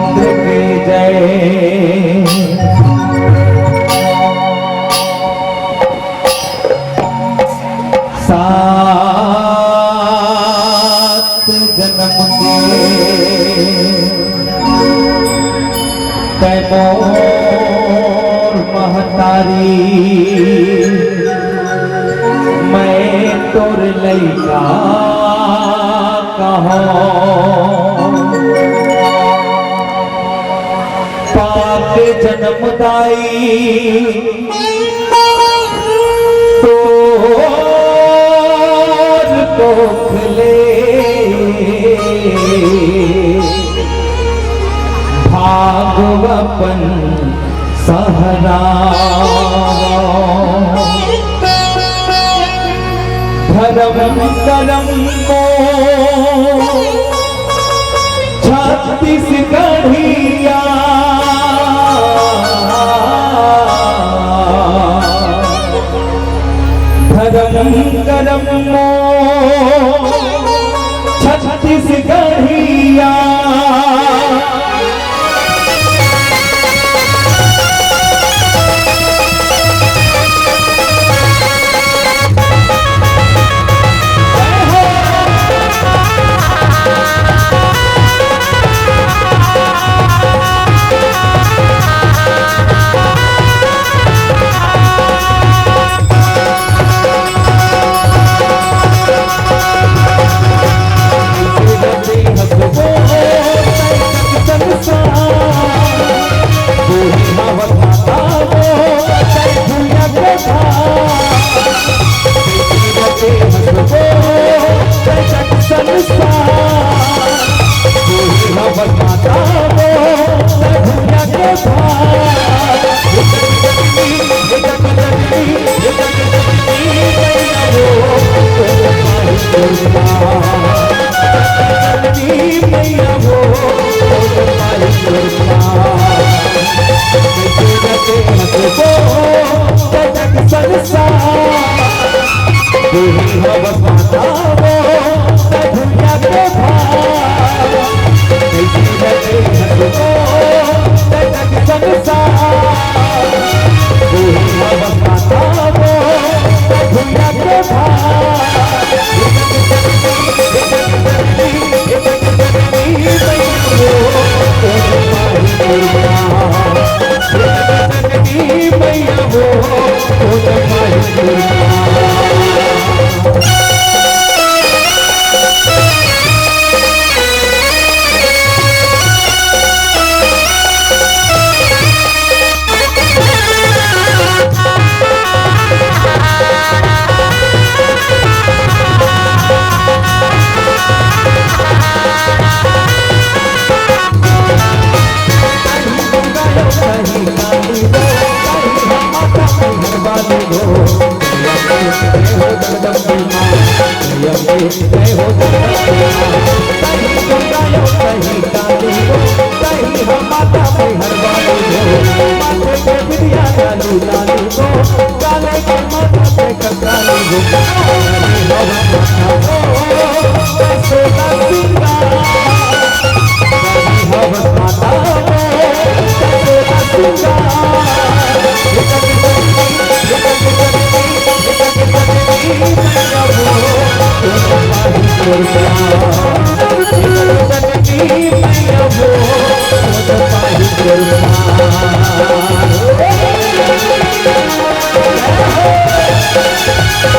समुद्र के जय। सात जन्म के तैमूर महतारी मैं तोर लैका कहो पाप जन्मदाई तोर भागवपन सहरा धर्म करम को छत्तीसगढ़िया धर्म करम को छत्तीसगढ़िया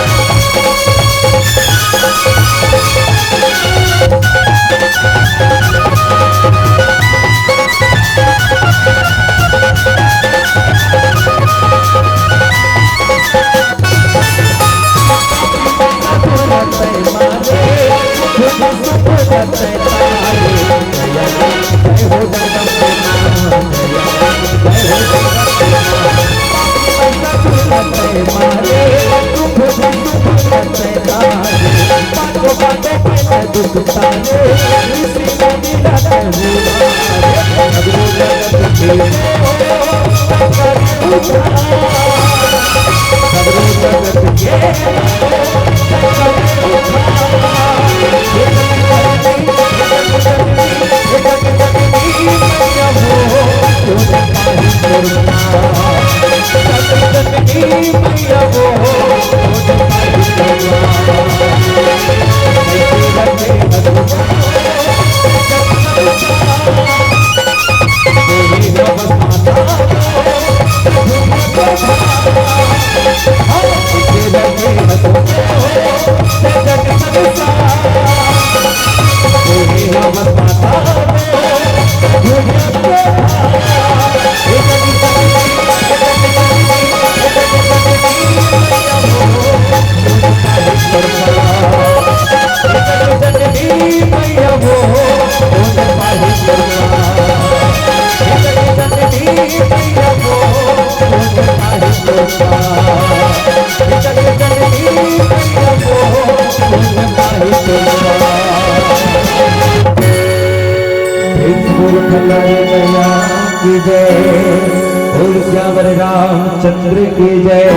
Oh, की जय, बोल श्यावर रामचंद्र की जय।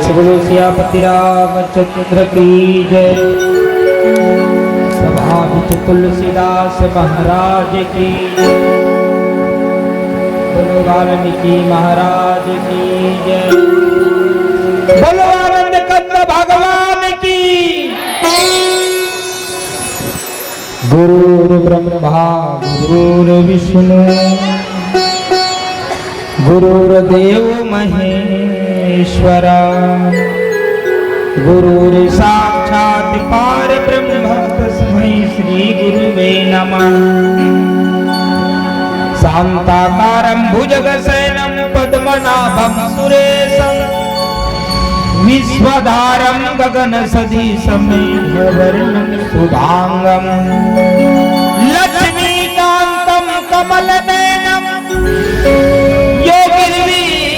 बोलो सियापति रामचंद्र की जय। सभा विच तुलसीदास महाराज की, बोलो वाल्मीकि महाराज की जय। बोलो आनंद कंद भगवान की। गुरु ब्रह्मा गुरु विष्णु गुरुर्देव महेश्वरा, गुरुर् साक्षात् परब्रह्म तस्मै श्री गुरुवे नमः। शान्ताकारं भुजगशयनं पद्मनाभं सुरेशं, विश्वधारं गगनसदृशं मेघवर्णं शुभांगं, लक्ष्मीकान्तं कमलनयनं योगिर्विद्यानगम्यं,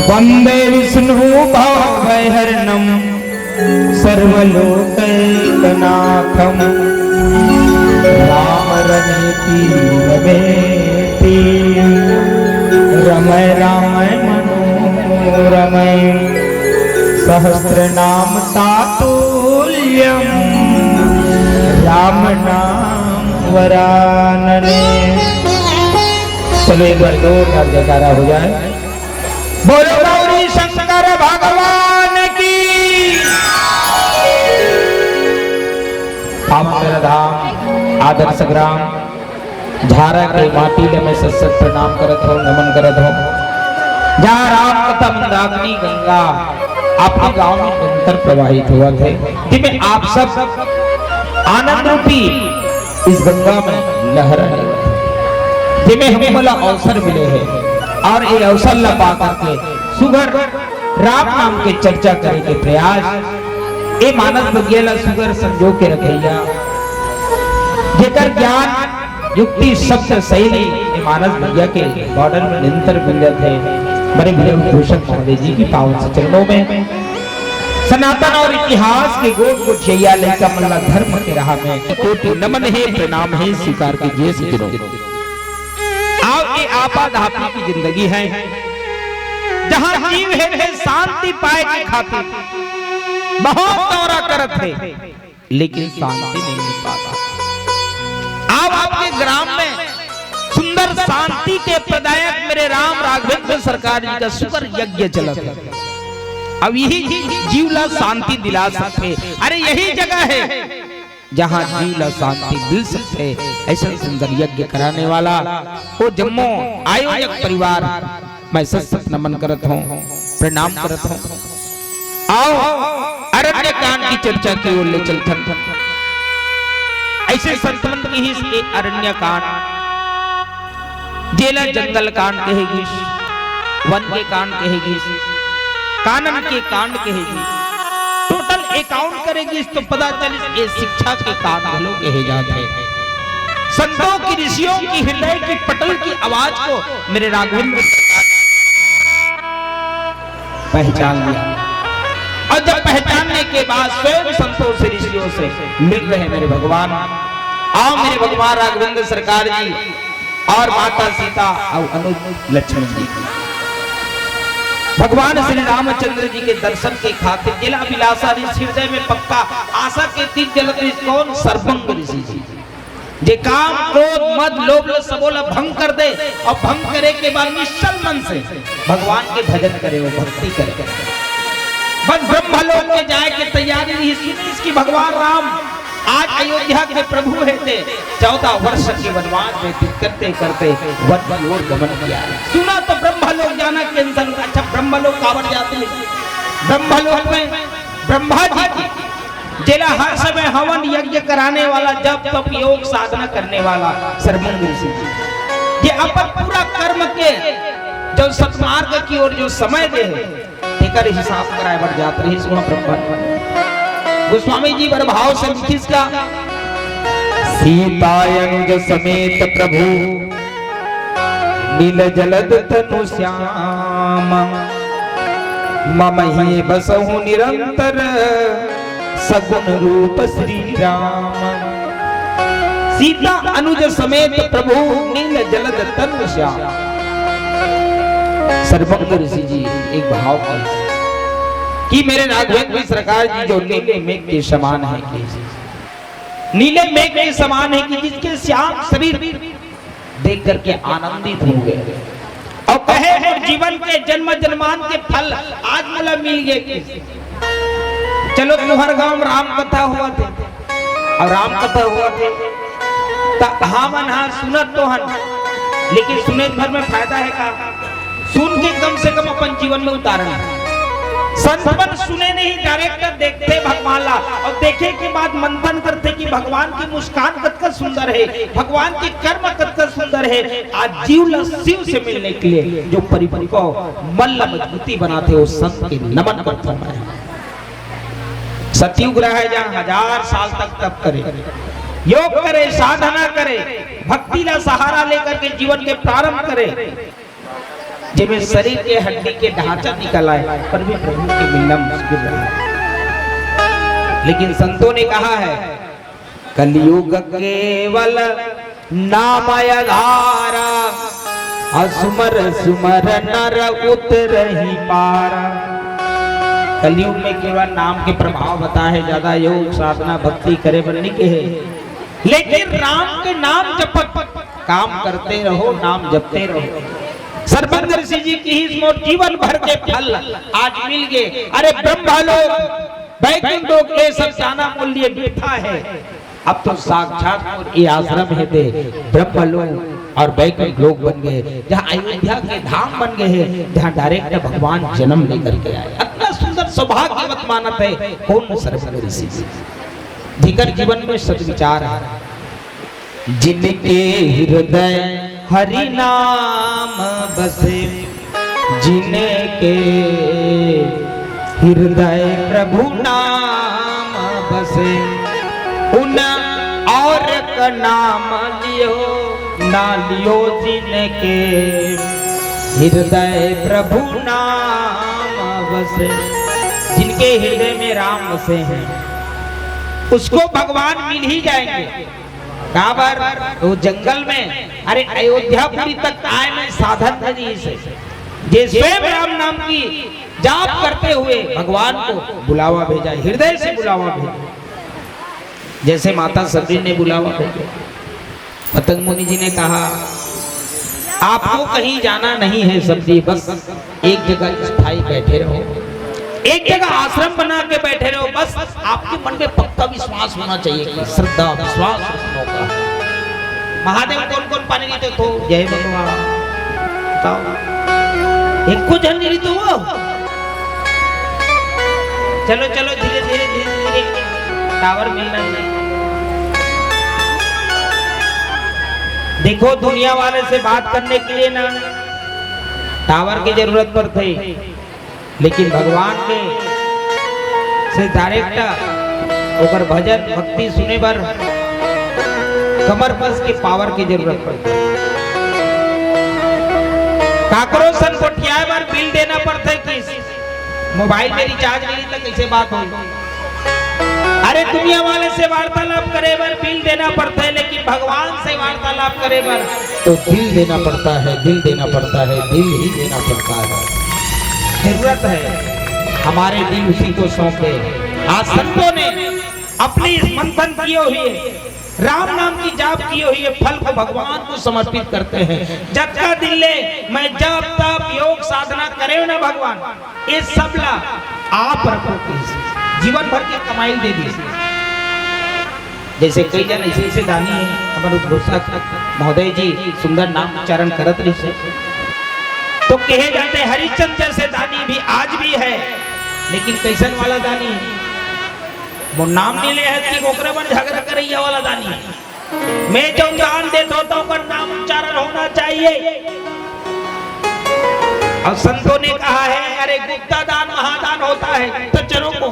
वन्दे विष्णु भवभयहरणं सर्वलोकैकनाथं। राम रमेति रमेति रमय रामय मनोरमय, सहस्रनाम तातुल्यं राम नाम वरानने। चलो एक बार जोरदार जयकारा हो जाए। बोलो गौरी शंकर भगवान की। पावन धाम आदर्श ग्राम झारा के माटी में सत प्रणाम करत हो, नमन करत हो। जहाँ राम कथा मंदाकिनी गंगा आपके गांव में निरंतर प्रवाहित हुआ थे, जिसमें आप सब आनंद रूपी इस गंगा में लहरा रहे, जिसमें हमें वाला अवसर मिले हैं और ये अवसर ला पा करके सुगर राम नाम के चर्चा करे के प्रयास ये मानस बगियाला सुगर संजो के रखैया, जेकर ज्ञान युक्ति शब्द शैली ये मानस बगिया के बॉर्डर में निरंतर मिलत है। बड़े भले भूषण महोदय जी की पावन से चरणों में सनातन और इतिहास के गोट गोठिया लेकर मल्ला धर्म के राह में कोटि नमन है, प्रणाम है, स्वीकार कीजिए सज्जनों। आओ ये आपाधापी की जिंदगी है, जहां जीव है शांति पाए के खातिर बहुत दौरा करत है, लेकिन शांति नहीं मिल पाता। आप आपके ग्राम में सुंदर शांति के प्रदायक मेरे राम राघवेंद्र सरकार जी का सुपर यज्ञ चलत है। अब यही जीवला शांति दिला सकते, अरे यही जगह है जहाँ जीवला शांति मिल सकते। ऐसा सुंदर यज्ञ कराने वाला वो जम्मो आयोजक परिवार मैं सत नमन करत हूँ, प्रणाम करत हूँ। आओ अरण्य कांड की चर्चा की ओर ले चलते हैं। ऐसे संतमन की ही अरण्य कांड, जेला जंगल कांड कहेगी, वन के कांड कहेगी, कानन के कांड कहेगी, टोटल अकाउंट करेगी तो पता चले ये शिक्षा के कांड भलो कहे जाते हैं। संतों की ऋषियों की हृदय की पटल की आवाज को मेरे राघवेंद्र पहचान लिया, और जब पहचानने के बाद स्वयं संतों से ऋषियों से मिल रहे मेरे भगवान। आओ मेरे भगवान राघवेंद्र सरकार जी और माता सीता और अनुज लक्ष्मण जी। भगवान श्री रामचंद्र जी के दर्शन के खातिर जिला विलासा हृदय में पक्का आशा के तीर जलत कौन सर्वंग ऋषि जी जे काम क्रोध मद लोभ सबोला भंग कर दे और भंग करे के बाद निश्चल मन से भगवान के भजन करे वो भक्ति करे बस ब्रह्मलोक में जाए के तैयारी रही। इसकी भगवान राम आज अयोध्या के प्रभु है थे 14 वर्ष के वनवास में करते करते वन की ओर गमन किया। सुना तो ब्रह्मलोक जाना कैंसल। अच्छा ब्रह्मलोक कावड़ जाते हैं। ब्रह्मलोक में ब्रह्मा जी की जिला हर समय हवन यज्ञ कराने वाला जब तप योग साधना करने वाला सर्वंग ऋषि जी ये अपन पूरा कर्म के जो सत्मार्ग की ओर जो समय दे देकर हिसाब कराए बढ़ जाते रही। सुनो ब्रह्मा गोस्वामी जी बड़े भाव से किसका सीतायनुज समेत प्रभु नील जलद तनु श्याम मम ही बसहु निरंतर सगुण रूप श्री राम। सीता अनुज समेत प्रभु नील जलद तनु श्याम। सर्वंग ऋषि जी एक भाव कि मेरे राघवेंद्र सरकार जी जो नीले मेघ के समान है कि नीले मेघ के समान है कि जिसके श्याम शरीर देख करके आनंदित हो गए और कहे और जीवन के जन्म जन्मान के फल आज मुला मिल गए। चलो तुम्हारे गांव राम कथा हुआ थे और राम कथा हुआ थे हाँ मन हाँ सुनत तो हन लेकिन सुने भर में फायदा है का सुन के कम से कम अपन जीवन में उतारना। संतपन सुने नहीं डायरेक्टर देखते भगवान ला और देखे के बाद मंथन करते कि भगवान की मुस्कान कतका सुंदर है भगवान की कर्म कतका सुंदर है। आज जीव शिव से मिलने के लिए जो परिपक्व मन मजबूती बनाते हो संत के नमन करता हूं। सतयुग रहा है जहाँ 1000 साल तक तप करे योग करे साधना करे भक्ति का सहारा लेकर के जीवन के प्रारंभ करे जिसमें शरीर के हड्डी के ढांचा निकल आए पर भी प्रभु के मिलना मुश्किल रहा। लेकिन संतों ने कहा है कलयुग केवल नाम आधारा असुमर सुमर नर उतरहि पारा। कलयुग में केवल नाम के प्रभाव बता है ज्यादा योग साधना भक्ति करे बनने के है लेकिन राम के नाम जपत काम करते रहो नाम जपते रहो। सर्वंग ऋषि जी की ही जीवन भर के फल आज मिल गए। अरे ब्रह्मलोक वैकुंठ लोक ये सब जाना मूल्य मिठा है। अब तो साक्षात ये आश्रम है थे ब्रह्मलोक और वैकुंठ लोक बन गए जहाँ अयोध्या के धाम बन गए हैं जहाँ डायरेक्ट भगवान जन्म लेकर के आए। इतना सुंदर सौभाग्यवत मानत है कौन सर्वंग ऋषि जिकर जीवन में सद्विचार है जिनके हृदय हरि नाम बसे जिनके हृदय प्रभु नाम बसे उन और का नाम लियो ना लियो जिनके हृदय प्रभु नाम बसे। जिनके हृदय में राम बसे हैं उसको भगवान मिल ही जाएंगे। वो जंगल में अरे अयोध्यापुरी तक आए में साधन नदी से जे स्वयं राम नाम की जाप करते हुए भगवान को बुलावा भेजा हृदय से बुलावा भेजा जैसे माता सबरी ने बुलावा भेजा। पतंग मुनि जी ने कहा आपको कहीं जाना नहीं है सबरी बस एक जगह स्थायी बैठे रहो एक जगह आश्रम बना के बैठे रहो बस आपके मन में पक्का विश्वास होना चाहिए श्रद्धा विश्वास रखने का। महादेव कौन कौन पानी देते तो जय भगवान बताओ एक को जन नहीं तो वो चलो चलो धीरे धीरे धीरे धीरे टावर मिलना चाहिए। देखो दुनिया वाले से बात करने के लिए ना टावर की जरूरत पड़ती लेकिन भगवान के से डायरेक्ट ओकर भजन भक्ति सुने पर कमर बस के पावर की जरूरत पड़ती है। काकरो सन कोठिया बार बिल देना पड़ता है कि मोबाइल में रिचार्ज नहीं तो कैसे बात होगी। अरे दुनिया वाले से वार्तालाप करे बार बिल देना पड़ता है लेकिन भगवान से वार्तालाप करे बार तो दिल देना पड़ता है दिल देना पड़ता है दिल ही देना पड़ता है। जरूरत है हमारे दिल उसी को सौंपे। आज संतों ने अपनी इस मंथन किए हुए राम नाम की जाप किए हुए फल को भगवान को समर्पित करते हैं। जब का दिल ले मैं जब तब योग साधना करे ना भगवान, ये सब ला आप रखो, जीवन भर की कमाई दे दीजिए। जैसे कई जन ऐसे दानी है, हमारे उद्घोषक महोदय जी सुंदर नाम उच्चारण करत रही से, तो कहे जाते हरिश्चंद्र जैसे दानी भी आज भी है, लेकिन कैसन वाला दानी है? वो नाम नहीं ले है कि ओकरे मन झगड़ा करैया वाला दानी है। मैं जो दान देता हूं तो ओकर नाम उच्चारण होना चाहिए। और संतों ने कहा है अरे गुप्ता दान महादान होता है, तो चलो को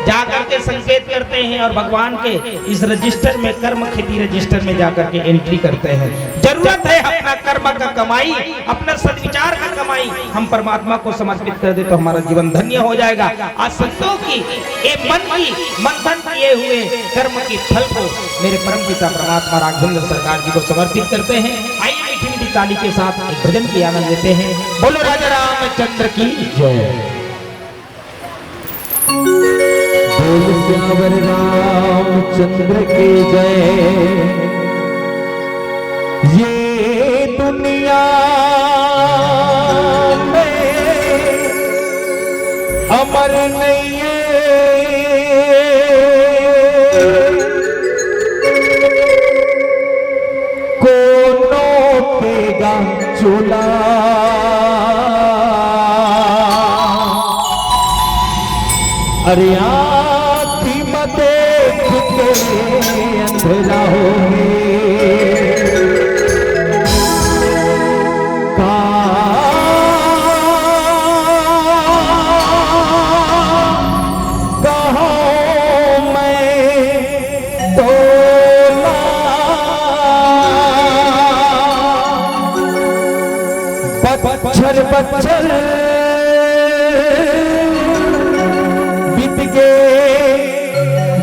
जाकर के संकेत करते हैं और भगवान के इस रजिस्टर में, कर्म खेती रजिस्टर में जाकर के एंट्री करते हैं। जरूरत है अपना कर्म का कमाई, अपना सद्विचार का कमाई हम परमात्मा को समर्पित कर दे तो हमारा जीवन धन्य हो जाएगा। आज संतों की ये मन की मंथन किए हुए कर्म की फल को मेरे परम पिता परमात्मा राघवेंद्र सरकार जी को समर्पित करते हैं। आइए मीठी मीठी ताली के साथ एक भजन की आनंद लेते हैं। बोलो राजा रामचंद्र की जय। बोल श्यावर रामचंद्र की जय। ये दुनिया में अमर नहीं है, कोनो पेगा चूल्हा। अरे आँखी मत देख के अंधेरा होगे, कहाँ मैं तोला बच्छर बच्छर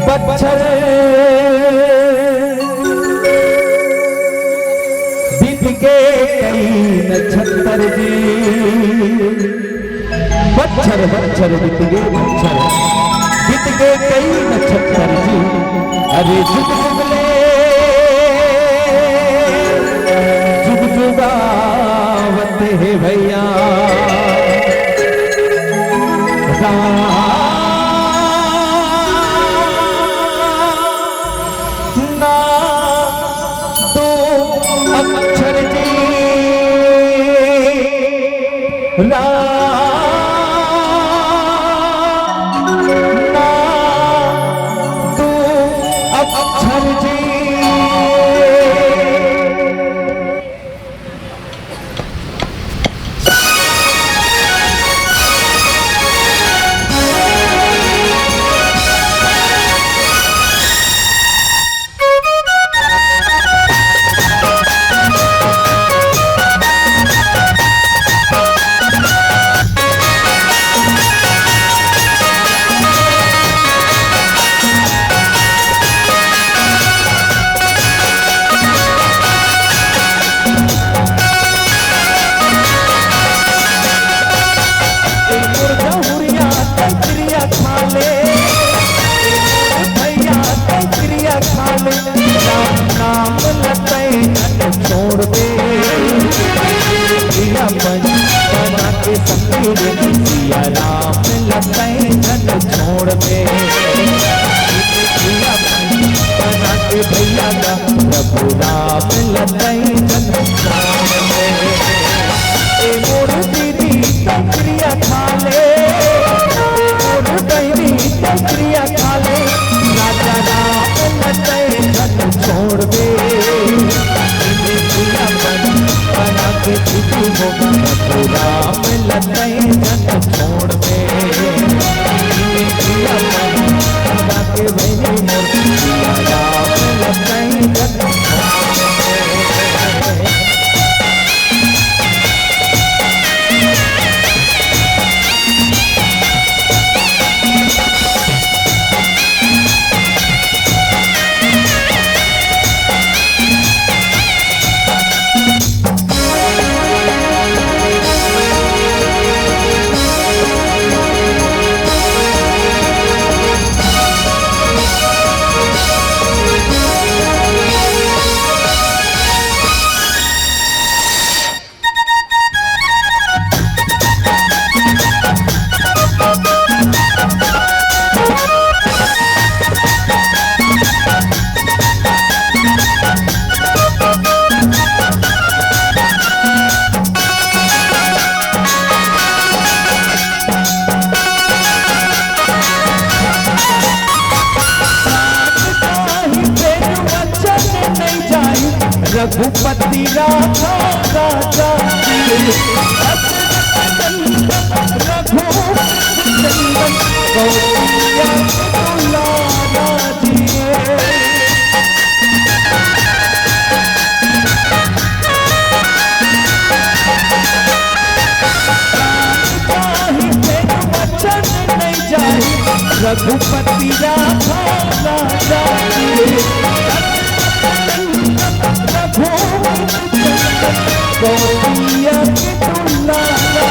बच्छर बीत के कई नक्षत्र जी, बच्छर बच्छर बीत गए, बच्छर बीत गए कई नक्षत्र जी। अरे जुग जुगले जुग जुगावत है भैया, सिया राम लखई धन छोड़ दे, बना के भैया का प्रभु राम लखई धन छोड़ दे। ए मोर दीदी तकरिया खा ले, मोर बहनी तकरिया खा ले, राजा राम लखई धन छोड़ दे। बना के प्रभु राम लखई धन छोड़ दे, बना के भैया राम लखई धन छोड़ दे। रघुपति राजा राजा जी रघुनंदन कौशल्या दुलारा जी रघुपति राजा राजा कौशल्या दुलारा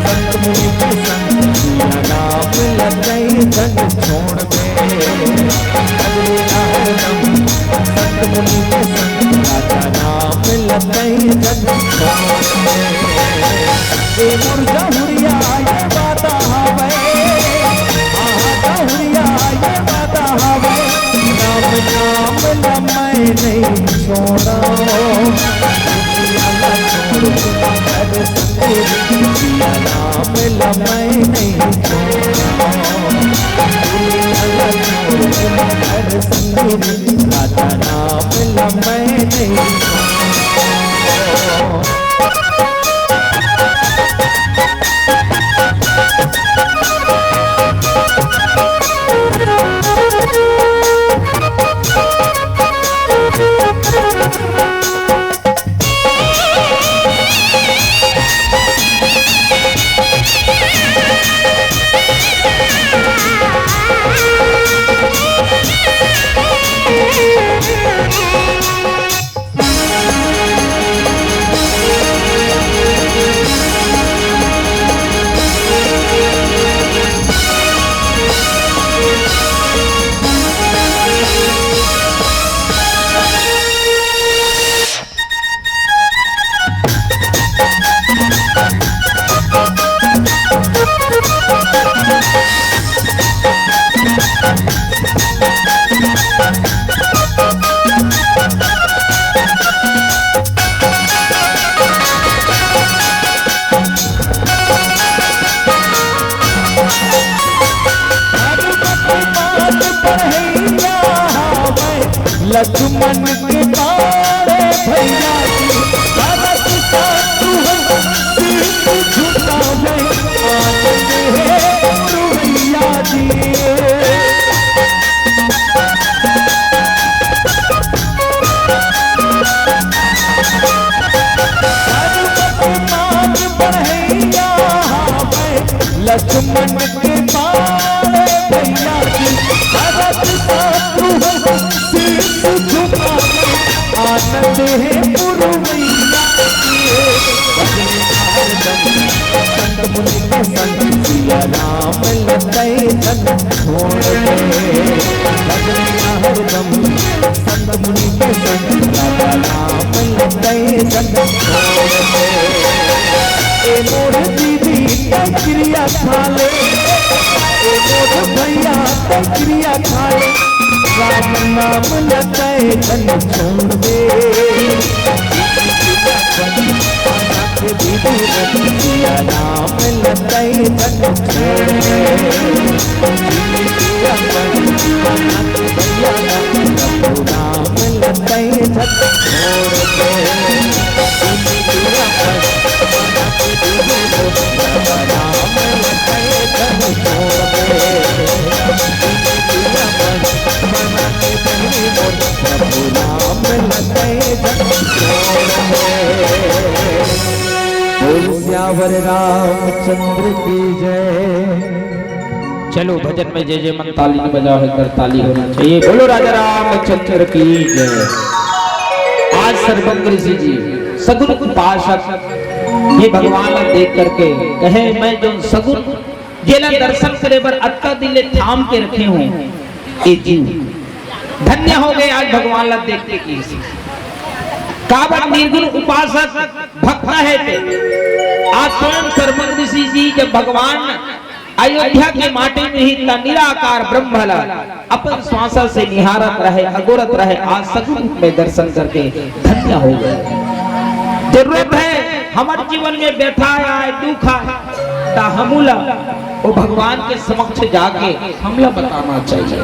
संत मुनि के संग नाम लगाई धन छोड़ दे संत मुनि के संग राजा नाम लगाई धन छोड़ दे मुर्गा हुरिया ये बाता हवे हुरिया ये बाता हवे नाम नाम लमै नहीं छोड़ा नाम लमै नहीं छोड़ा राजा नाम लमै नहीं छोड़ा लक्ष्मण के बारे भैया जी भरत शत्रुघ्न सिर झुकावे आनंद है गुरु भैया जी लक्ष्मण के बारे भैया जी भरत शत्रुघ्न आनंद है गुरु मैया संत मुनि के संग सिया राम लतई धन छोड़ दे हरदम संत मुनि के संग राजा राम लतई धन छोड़ दे ए मोर दीदी क्रिया खा ले ए मोर भैया क्रिया खा ले राम नाम लताए धन छोड़ दे सिया राम लताए धन छोड़ दे राम लताए धन छोड़ दे राम लताए धन छोड़ प्रभु नाम लताए धन श्यावर रामचंद्र की जय। चलो भजन में जय जय मन ताली नहीं बजा है कर ताली होना चाहिए। बोलो राजा रामचंद्र की जय। आज सर्वज्ञ ऋषि जी सगुन उपासक ये भगवान देख करके कहे मैं जो सगुन जेला दर्शन करे पर अत्ता दिले थाम के रखे हूं ए जीव धन्य हो गए आज भगवान ला देखते की काबर निर्गुण उपासक भक्त है थे। आज स्वयं सर्वज्ञ ऋषि जी जब भगवान अयोध्या के माटे में ही निराकार ब्रह्म अपन श्वासा से निहारत रहे अगोरत रहे आज सगुन में दर्शन करके धन्य हो गए। जरूरत है हमारे जीवन में बैठा है दुख है हमूला वो भगवान के समक्ष जाके हमला बताना चाहिए।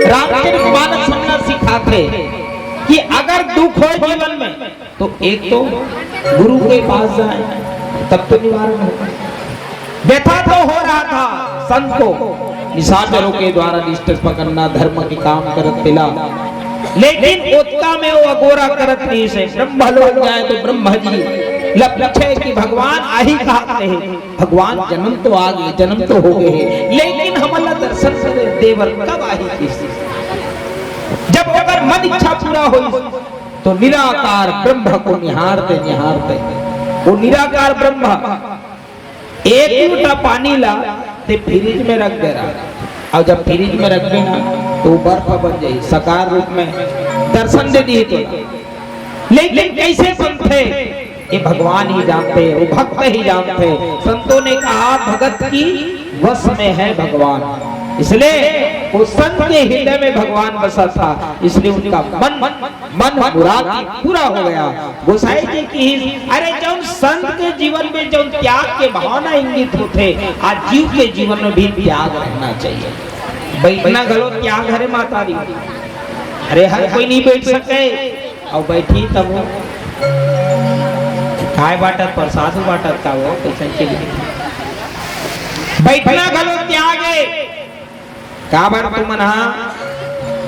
रामचरितमानस हमला सिखाते कि अगर दुख हो जीवन में तो एक तो गुरु के पास जाए तब तो निवारण होगा। व्यथा तो हो रहा था संत को निशाचरों के द्वारा निष्ठा पकड़ना, धर्म के काम करत पिला, लेकिन उत्का में वो अगोरा करत नहीं से ब्रह्म लोग जाए तो ब्रह्म जी लपछे कि भगवान आही कहते हैं। भगवान जन्म तो आ गए, जन्म तो हो गए, लेकिन हमारा दर्शन से देवर कब आही किसी जब अगर मन इच्छा पूरा हो तो निराकार ब्रह्म को निहारते निहारते वो निराकार ब्रह्म एक लोटा पानी ला ते फ्रिज में रख दे रहा, और जब फ्रिज में रख देना तो बर्फ बन जाए, साकार रूप में दर्शन दे दिए। तो लेकिन कैसे बनते ये भगवान ही जानते, वो भक्त ही जानते। संतों ने कहा भगत की वश में है भगवान, इसलिए वो संत के हृदय में भगवान बसा था, इसलिए उनका मन मुराद पूरा हो गया। गोसाई जी की अरे जब संत के जीवन में जो त्याग के भावना इंगित होते, आज जीव के जीवन में भी त्याग रहना चाहिए। बैठना गलो त्याग हरे माता दी, अरे हर कोई नहीं बैठ सके और बैठी तब वो काय बाटत प्रसाद बाटत का वो पैसा के लिए बैठना गलो त्याग का बार तुम मना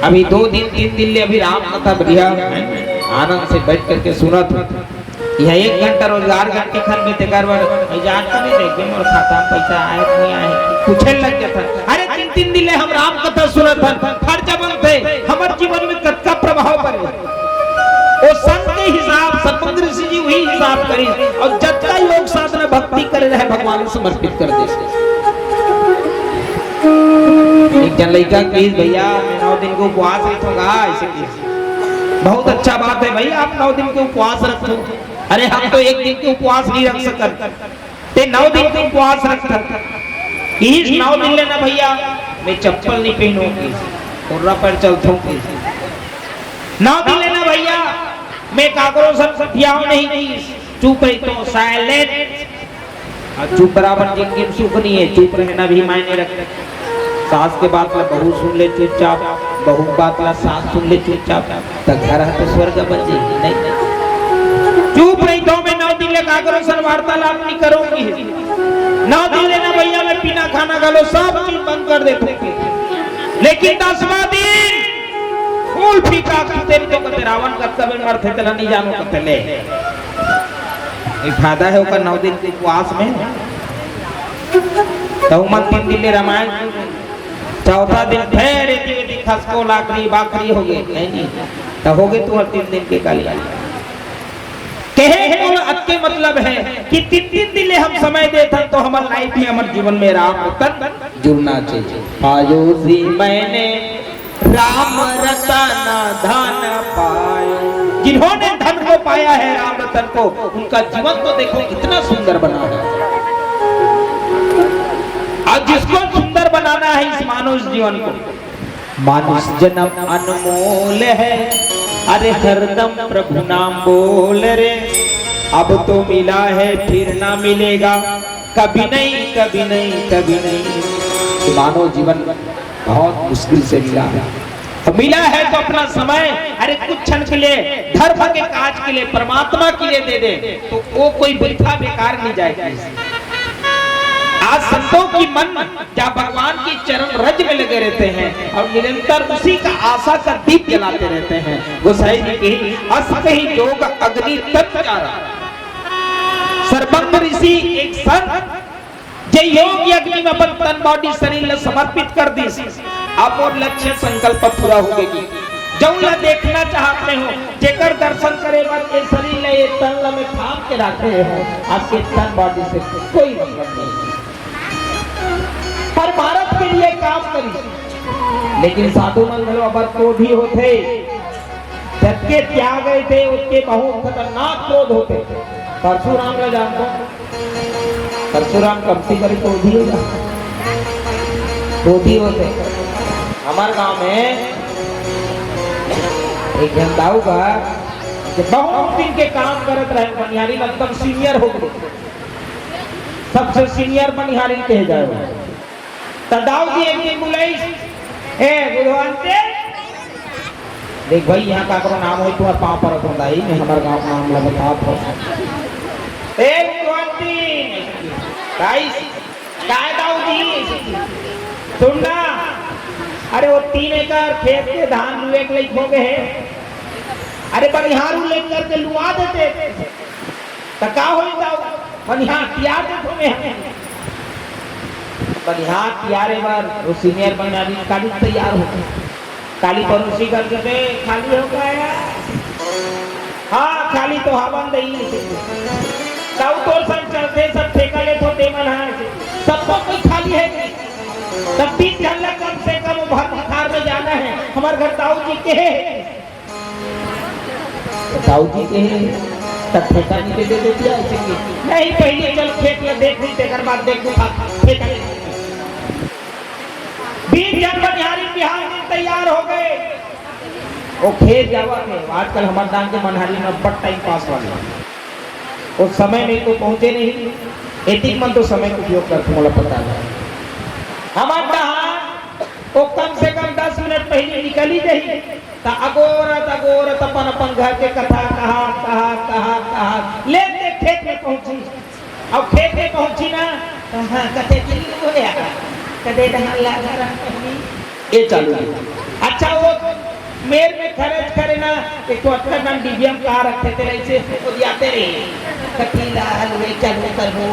अभी 2 दिन 3 दिन ले अभी राम कथा बढ़िया आनंद से बैठ करके सुना था। यह 1 घंटा रोजगार करके खन में तेकर बार जान नहीं देखे मोर खाता में पैसा आए नहीं आए पूछे लग गया था। अरे 3 दिन ले हम राम कथा सुना था, हर जबन थे हमारे जीवन में कतका प्रभाव पड़े। वो संत के हिसाब सतपंग ऋषि जी वही हिसाब करी और जत्ता योग साधना भक्ति करे रहे भगवान को समर्पित कर दे। एक जन लड़का प्लीज भैया मैं 9 दिन को उपवास रखूंगा, ऐसे बहुत अच्छा बात है भैया आप 9 दिन के उपवास रखो। अरे हम तो 1 दिन के उपवास नहीं रख सकते, 9 दिन के उपवास रख सकते। इस 9 दिन लेना भैया मैं चप्पल नहीं पहनूंगी और पर चलता हूँ। 9 दिन लेना भैया मैं काकरो सब नहीं की चुप रही तो साइलेंट, चुप बराबर जिंदगी में सुख नहीं है, चुप रहना भी मायने रखते। सास के बात ला बहू सुन ले चुपचाप, बहू बात ला सास सुन ले चुपचाप, तो घर है तो स्वर्ग बन जाएगी। नहीं चुप रही तो मैं 9 दिन ले काकरो सर वार्तालाप नहीं करूंगी। 9 दिन लेना भैया मैं पीना खाना गालो सब चीज बंद कर देती, लेकिन 10वां दिन फूल फीका करते तो कहते रावण कर्तव्य मरते चला नहीं जानो कहते ले एक फायदा है ओकर 9 दिन के उपवास में। तो मन 3 दिन ले रामायण, चौथा दिन फिर एक खसको लाकड़ी बाकरी हो गए नहीं तो हो गए तो हर 3 दिन के गाली कहे बोल अत्के मतलब है कि 3 दिन ले हम समय देते तो हमारे लाइफ में हमारे जीवन में राम रतन जुड़ना चाहिए। पायो सी मैंने राम रतन धन पायो, जिन्होंने धन को पाया है राम रतन को, उनका जीवन तो देखो कितना सुंदर बना है। आज जिसको सुंदर बनाना है इस मानुष जीवन को, मानुष जन्म अनमोल है, अरे हरदम प्रभु नाम बोल रे, अब तो मिला है फिर ना मिलेगा, कभी नहीं कभी नहीं कभी नहीं। मानव जीवन बहुत मुश्किल से मिला है, मिला है तो अपना समय अरे कुछ क्षण के लिए धर्म के काज के लिए परमात्मा के लिए दे दे तो वो कोई वृथा बेकार नहीं जाएगी। आज संतों की मन जहाँ भगवान की चरण रज में लगे रहते हैं और निरंतर उसी का आशा का दीप जलाते रहते हैं। गोसाई जी की अस्त ही योग अग्नि तत्कारा सर्वज्ञ ऋषि एक संत जे योग अग्नि में अपन तन बॉडी शरीर समर्पित कर दी, अब और लक्ष्य संकल्प पूरा हो गई। जौन ला देखना चाहते हो जेकर दर्शन करे बाद ये शरीर ले ये तन ला में थाम के रखे हो, आपके तन बॉडी से कोई मतलब नहीं। पर भारत के लिए काम करी, लेकिन साधु मंगलो अबर क्रोधी होते, जबके त्याग गए थे उसके बहुत खतरनाक क्रोध होते। परशुराम का जानते, परशुराम कमती करे क्रोधी होगा, क्रोधी होते। हमारे गांव में एक जनताऊ का बहुत दिन के काम करत रहे, बनिहारी एकदम सीनियर हो गए, सबसे सीनियर बनिहारी कहे जाए। दाऊ जी एक दिन बुलाई ए बुधवानते देख भाई यहाँ का करो नाम होई तुम्हारे पाँव पर रखूंगा ही मैं हमारे गांव का नाम लगा था ए बुधवानती गाइस काय दाऊ जी सुनना अरे वो 3 एकड़ खेत के धान लुए के लिए हो गए हैं अरे बनिहारू लेकर के लुआ देते तो का हो जाओ बनिहार तैयार देखो में बनिहार तैयार बार वो सीनियर बनिहारी काली तैयार हो काली परोसी करके दे खाली हो गया हाँ खाली तो हवन दही सब तो सब चलते सब ठेका ले तो मनार सबको कोई खाली है तब 20 घंटा कम से कम भर में जाना है हमारे घर दाऊ जी के दाऊ जी के तब ठेका नहीं दे देती है ऐसे नहीं पहले चल खेत में देख ली तेकर बाद देख लूँ ठेका 20 जन बनिहारी बिहार में तैयार हो गए वो खेत जावा थे आजकल हमारे दान के मनहारी में बड़ टाइम पास वाले उस समय नहीं तो पहुंचे नहीं एतिक मन तो समय का उपयोग करते मुझे पता है हमारे दहान वो कम से कम 10 मिनट पहले निकली गई तो अगोरत अपन घर के कथा कहा ले खेत में पहुंची अब खेत में पहुंची ना हाँ कथे दिल्ली हो गया कदे ये चालू अच्छा वो मेर में खर्च करे ना एक तो अच्छा नाम डीबीएम कहाँ रखते थे ऐसे खुदियाते रहे कटीला हलवे चालू कर वो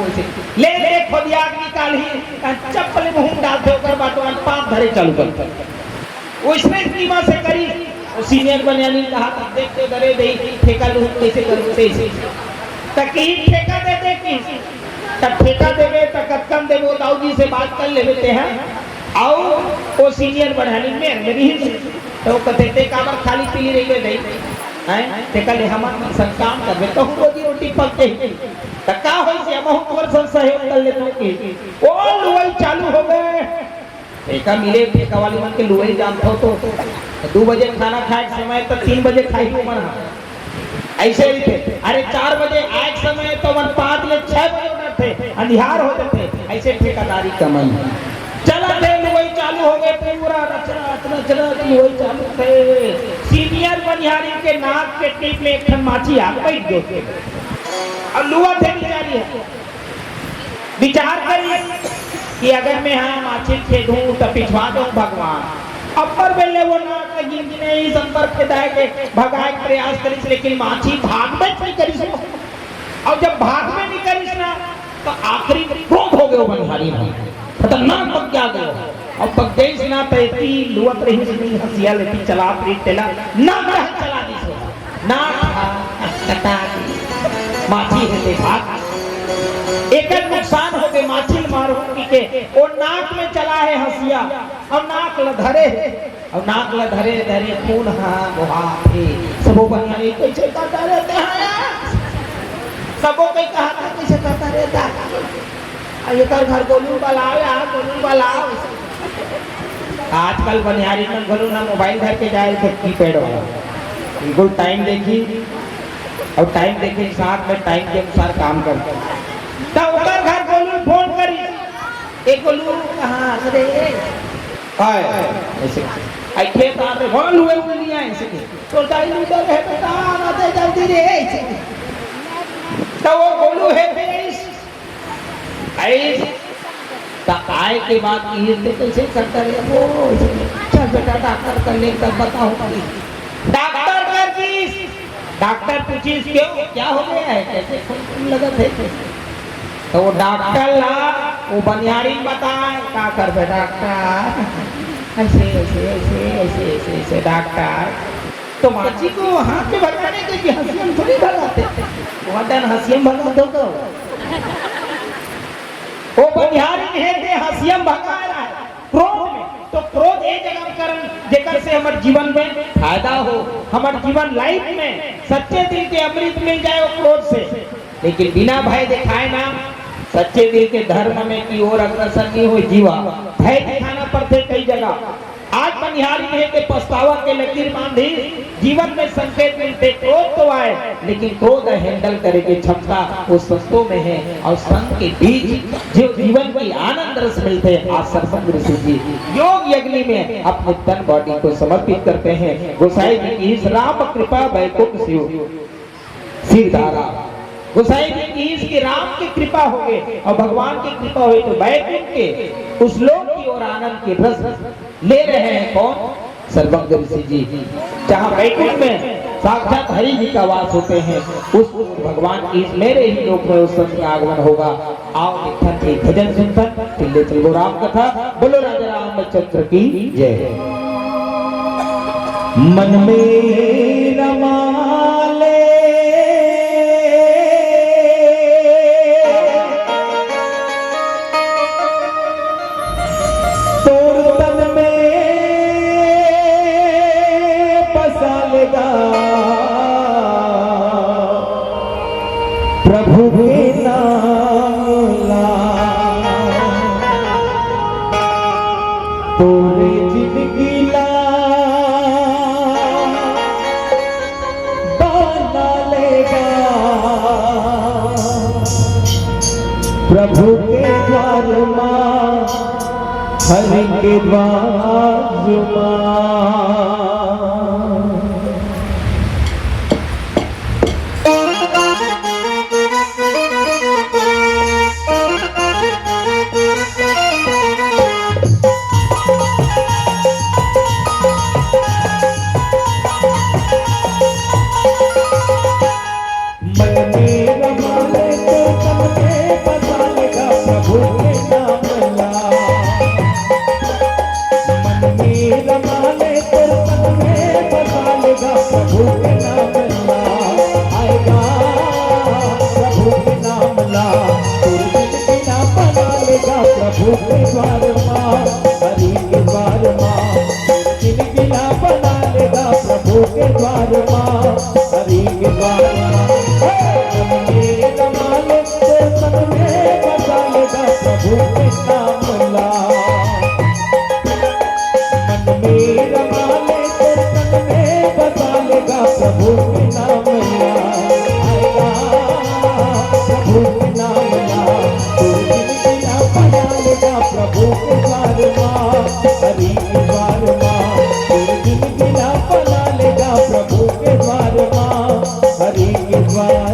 ले खुदिया निकाल ही चप्पल मुंह डाल दे कर बाटो पाप धरे चालू कर वो इसमें सीमा से करी वो सीनियर बनियानी कहा तब देखते डरे दे ठेका लूं कैसे करूं कैसे तक ही ठेका दे दे की तब ठेका देवे तक कम दे वो दाऊ जी से बात कर लेते हैं आओ वो सीनियर बनियानी में मेरी तो कहते काबर खाली पीली रही नहीं हैं ते कल हम संकाम करबे तो रोजी रोटी पकते तका होई से हम और सहयोग कर ले तो की ओ लुई चालू हो गए ठेका मिले ठेका वाली मन के लुई जानता हो तो 2 बजे खाना खाए समय तो 3 बजे खाई हो मन ऐसे ही थे अरे 4 बजे आए समय तो मन 5 ले 6 बजे उठते अंधियार हो जाते ऐसे ठेकेदारी कमाई चला थे लुई चालू हो गए पूरा रचना लुई चालू थे सीनियर बनिहारी के नाक के टीप में एक माछी आग बैठ गए और लुआ थे बिचारी विचार करिए कि अगर मैं हाँ माछी खेदूं तो पिछवा दूं भगवान अपर बेले वो नाक गिन गिने ही संपर्क के दाए के भगाए प्रयास करिस लेकिन माछी भाग में नहीं करिस और जब भाग में नहीं करिस ना तो आखिरी क्रोध हो गए बनिहारी में खतरनाक पक क्या गए अब पक गई ना तैती लुअत रही नहीं हंसिया लेती चला प्रीत तेला ना ग्रह चला दी सो ना कटा माछी है देखा एक नुकसान हो गए माछी मारो के और नाक में चला है हंसिया और नाक लधरे और नाक लधरे धरे खून हाँ वहा थे सबो बनियानी कैसे करता रहते हैं सबो कई कहा था कैसे करता रहता ये कर घर गोलू बलाओ यार गोलू बलाओ आजकल बनिहारी में गोलू ना मोबाइल घर के जाए थे कीपैड वाला बिल्कुल टाइम देखी और टाइम देखे साथ में टाइम के अनुसार काम करते तब उधर घर गोलू फोन करी एक गोलू कहाँ अरे हाय ऐसे आई खेत आ रहे बोल हुए नहीं आए ऐसे तो दाई लीडर है बेटा ना दे जल्दी रे ऐसे तो वो गोलू है आए के बाद ये कैसे करता है वो चल बेटा डॉक्टर कर ले तब बताओ डॉक्टर कर दी डॉक्टर पूछी क्यों क्या हो गया है कैसे खून लगा थे तो वो डॉक्टर ला वो बनियारी बताए क्या कर बे डॉक्टर ऐसे ऐसे ऐसे ऐसे ऐसे ऐसे डॉक्टर तो माची को वहाँ पे भगाने के हंसियम थोड़ी भगाते वहाँ हंसियम भगा दो तो वो बनिहारी है दे हंसियम भगा रहा है क्रोध में तो क्रोध एक जगह करन जेकर से हमारे जीवन में फायदा हो हमारे जीवन लाइफ में सच्चे दिल के अमृत मिल जाए वो क्रोध से लेकिन बिना भय दिखाए ना सच्चे दिल के धर्म में की ओर अग्रसर नहीं हो जीवा भय दिखाना पड़ते कई जगह। आज बनिहारी है के पछतावा के लकीर बांधी जीवन में संकेत मिलते। क्रोध तो आए लेकिन क्रोध हैंडल करे की क्षमता वो संतों में है और संत के बीच जो जीवन की आनंद रस मिलते हैं। आज सरसंग ऋषि जी योग यज्ञ में अपने तन बॉडी को समर्पित करते हैं। गोसाई जी की इस राम कृपा वैकुंठ सिरधारा गोसाई जी की इसकी राम की कृपा हो गई और भगवान की कृपा हुई तो वैकुंठ के उस लोक की ओर आनंद के रस ले रहे हैं। कौन? सर्वज्ञ ऋषि जी। जहाँ वैकुंठ में साक्षात हरि जी का वास होते हैं उस भगवान की इस मेरे ही लोक में उस संत का आगमन होगा। आओ निखन एक भजन सुनकर फिर चलो राम कथा। बोलो राजा रामचंद्र की जय। मन में रमाले प्रभु के नाम ला तोरे जिंदगी ला बना लेगा। प्रभु के द्वार मां हरि के द्वार मां। प्रभु के द्वार मां हरि के द्वार मां जिंदगी ना बना लेगा। प्रभु के द्वार मां हरि के द्वार मां मेरे रमाले से मन में बसा लेगा। प्रभु के नाम ला मन में रमाले से मन में बसा लेगा। प्रभु के नाम ला आएगा। प्रभु के नाम ला प्रभु के द्वार मां हरि के द्वार मां जिंदगी ना बना लेगा। प्रभु के द्वार मां हरि के द्वार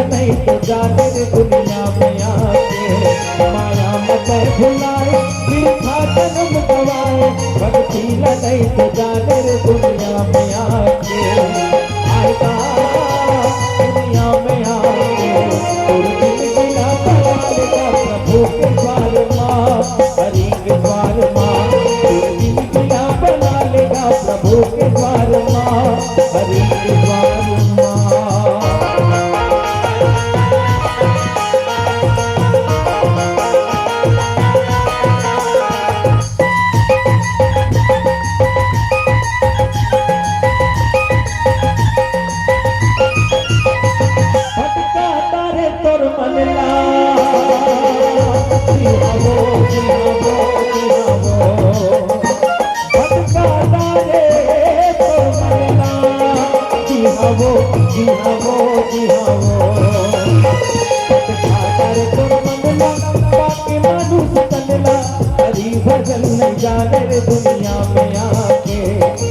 नहीं तो जाने दुनिया में आके माया मत भुलाए फिर था जन्म गवाए। भक्ति नहीं तो जाने दुनिया में आके आएगा दुनिया में आके और जिंदगी ना बना लेगा। प्रभु के द्वार मां हरि के द्वार मां जिंदगी ना बना लेगा। प्रभु के द्वार मां हरि के द्वार मां। भजन नहीं जाने रे दुनिया में आके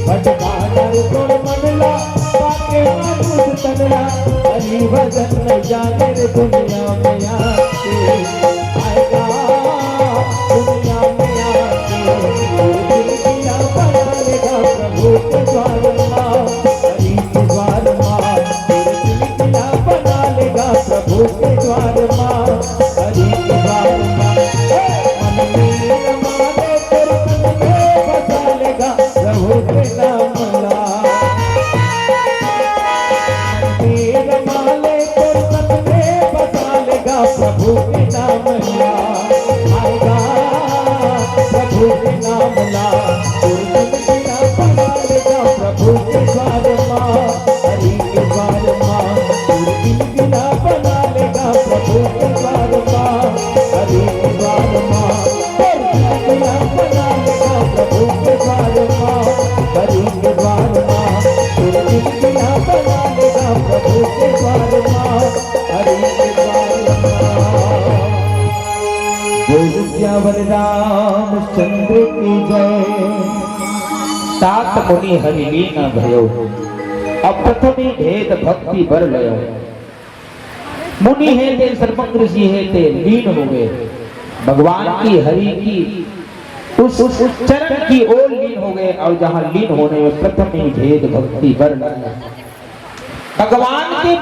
भटका कर तोड़ मनला पाके मानुस तनला हरि भजन न जाने रे दुनिया में आके आएगा दुनिया में आके दिल किया बना लेगा प्रभु के द्वार माँ हरि के द्वार माँ दिल किया बना लेगा प्रभु के द्वार माँ हरि के द्वार माँ मन में रमा ले तेरे मन में बसा लेगा प्रभु के नाम ला रमा ले तेरे मन में बसा लेगा प्रभु के नाम ला आएगा प्रभु के नाम ला बना लेगा प्रभु के द्वार माँ हरि के द्वार माँ बिना बना लेगा प्रभु के द्वार माँ हरि के द्वार माँ बिना बना लेगा प्रभु के द्वार माँ हरि के द्वार माँ बिना बना लेगा प्रभु के द्वार माँ हरि के द्वार माँ। जय विद्यावर रामचंद्र की जय। तात मुनि हरिलीन भयो अप्रथमी भेद भक्ति बर लयो। मुनि है ते सर्वज्ञ ऋषि है ते लीन हो गए भगवान की हरि की उस चरण की ओर लीन हो गए और जहां लीन होने में प्रथम ही भेद भक्ति बर लयो। भगवान की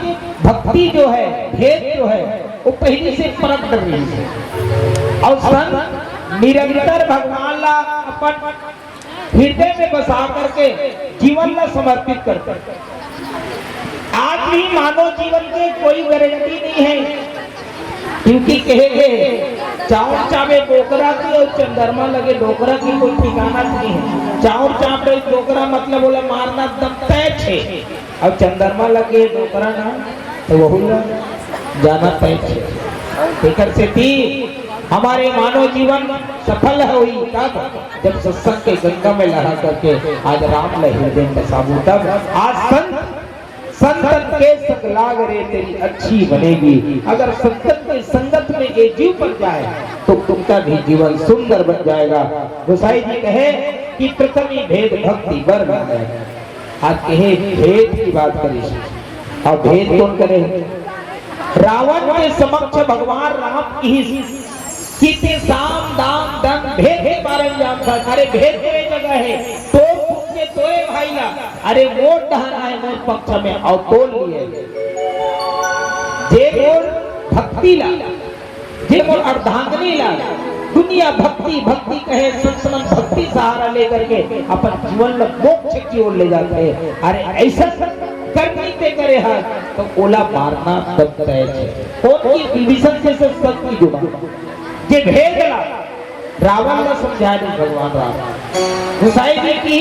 भक्ति जो है भेद जो है वो पहले से प्रकट कर रही है और संत निरंतर भगवान ला अपन हृदय में बसा करके जीवन ला समर्पित करते। आज भी मानव जीवन की कोई गारंटी नहीं है क्योंकि कहे चाउर चावे डोकरा की और चंद्रमा लगे डोकरा की कोई ठिकाना नहीं है। चाउर चावे डोकरा मतलब बोला मारना दम तय छे और चंद्रमा लगे डोकरा ना तो वही जाना तय छे। एकर से थी हमारे मानव जीवन सफल हुई तब जब सत्संग के गंगा में लहरा करके आज राम ले हृदय में साबू तब आज संतन के संग लाग रे तेरी अच्छी बनेगी। अगर संतन के संगत में ये जीव बन जाए तो तुमका भी जीवन सुंदर बन जाएगा। गोसाई जी कहे कि प्रथमी भेद भक्ति बर बन जाए। आज कहे भेद की बात करी और भेद कौन करे। रावण के समक्ष भगवान राम की कितने साम दाम दम भेद के बारे में जानता। अरे भेद की जगह है तो पूछे तोए भाई ला अरे वोट डहाना है मोर पक्ष में और तोल लिए जे मोर भक्ति ला जे मोर अर्धांगिनी ला दुनिया भक्ति भक्ति कहे संसमन भक्ति सहारा लेकर के अपन जीवन में मोक्ष की ओर ले जाते हैं। अरे ऐसा करनी ते करे है तो ओला मारना तब तय है। कौन की विभीषण से सत्य की जुड़ा जे भेद ला रावण ने समझाया भगवान राम। गोसाई जी की